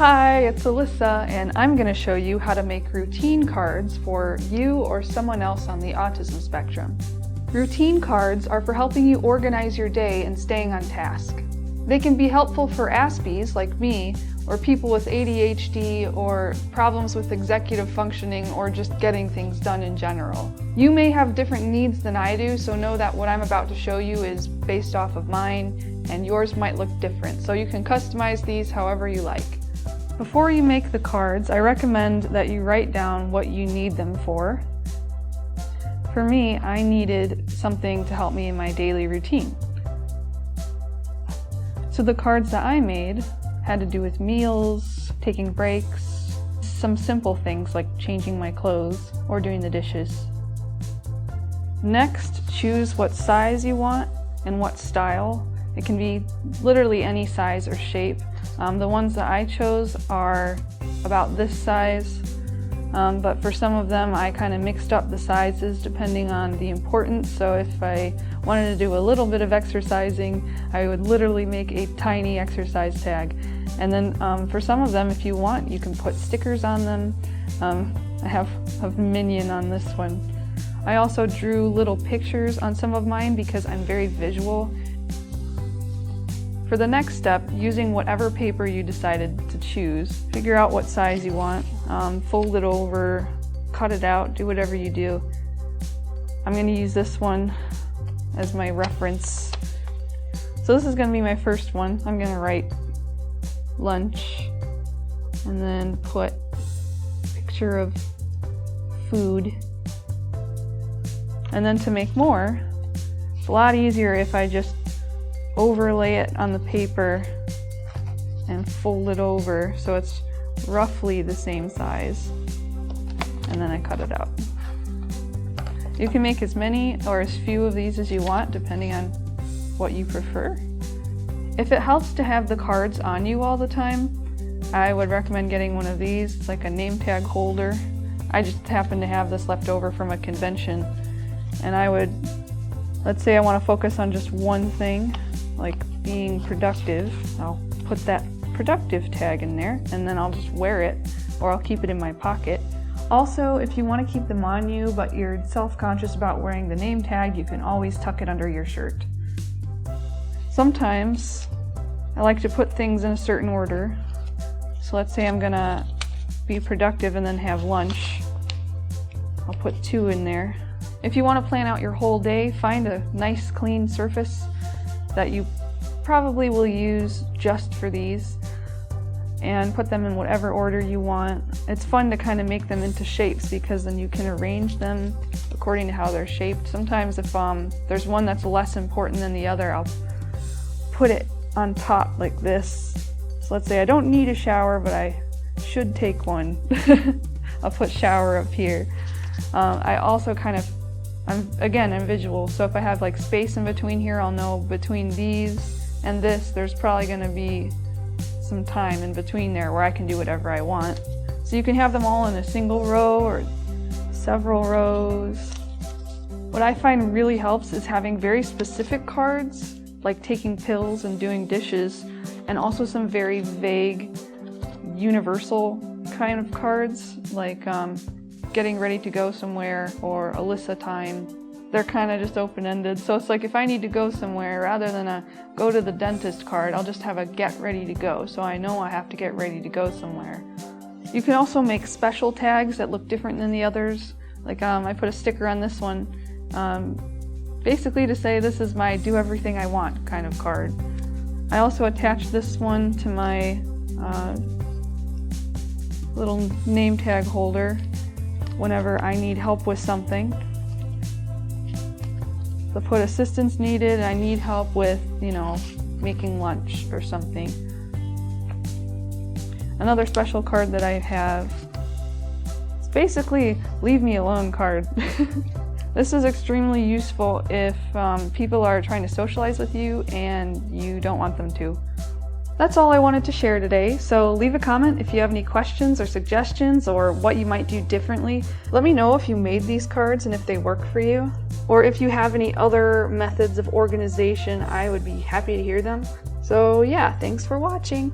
Hi, it's Alyssa, and I'm going to show you how to make routine cards for you or someone else on the autism spectrum. Routine cards are for helping you organize your day and staying on task. They can be helpful for Aspies, like me, or people with ADHD, or problems with executive functioning, or just getting things done in general. You may have different needs than I do, so know that what I'm about to show you is based off of mine, and yours might look different, so you can customize these however you like. Before you make the cards, I recommend that you write down what you need them for. For me, I needed something to help me in my daily routine. So the cards that I made had to do with meals, taking breaks, some simple things like changing my clothes or doing the dishes. Next, choose what size you want and what style. It can be literally any size or shape. The ones that I chose are about this size, but for some of them I kind of mixed up the sizes depending on the importance. So if I wanted to do a little bit of exercising, I would literally make a tiny exercise tag. And then for some of them, if you want, you can put stickers on them. I have a minion on this one. I also drew little pictures on some of mine because I'm very visual. For the next step, using whatever paper you decided to choose, figure out what size you want, fold it over, cut it out, do whatever you do. I'm going to use this one as my reference. So this is going to be my first one. I'm going to write lunch and then put a picture of food. And then to make more, it's a lot easier if I just overlay it on the paper and fold it over so it's roughly the same size, and then I cut it out. You can make as many or as few of these as you want depending on what you prefer. If it helps to have the cards on you all the time, I would recommend getting one of these. It's like a name tag holder. I just happen to have this left over from a convention, and I would, let's say I want to focus on just one thing, like being productive. I'll put that productive tag in there, and then I'll just wear it, or I'll keep it in my pocket. Also, if you want to keep them on you but you're self-conscious about wearing the name tag, you can always tuck it under your shirt. Sometimes I like to put things in a certain order. So let's say I'm gonna be productive and then have lunch. I'll put 2 in there. If you want to plan out your whole day, find a nice clean surface that you probably will use just for these and put them in whatever order you want. It's fun to kind of make them into shapes because then you can arrange them according to how they're shaped. Sometimes if there's one that's less important than the other, I'll put it on top like this. So let's say I don't need a shower, but I should take one. I'll put shower up here. I also kind of, I'm visual, so if I have like space in between here, I'll know between these and this, there's probably going to be some time in between there where I can do whatever I want. So you can have them all in a single row or several rows. What I find really helps is having very specific cards, like taking pills and doing dishes, and also some very vague, universal kind of cards, like getting ready to go somewhere or Alyssa time. They're kind of just open-ended. So it's like if I need to go somewhere, rather than a go to the dentist card, I'll just have a get ready to go. So I know I have to get ready to go somewhere. You can also make special tags that look different than the others. Like I put a sticker on this one, basically to say this is my do everything I want kind of card. I also attached this one to my little name tag holder whenever I need help with something. So put assistance needed, I need help with, making lunch or something. Another special card that I have, it's basically leave me alone card. This is extremely useful if people are trying to socialize with you and you don't want them to. That's all I wanted to share today, so leave a comment if you have any questions or suggestions or what you might do differently. Let me know if you made these cards and if they work for you. Or if you have any other methods of organization, I would be happy to hear them. So yeah, thanks for watching.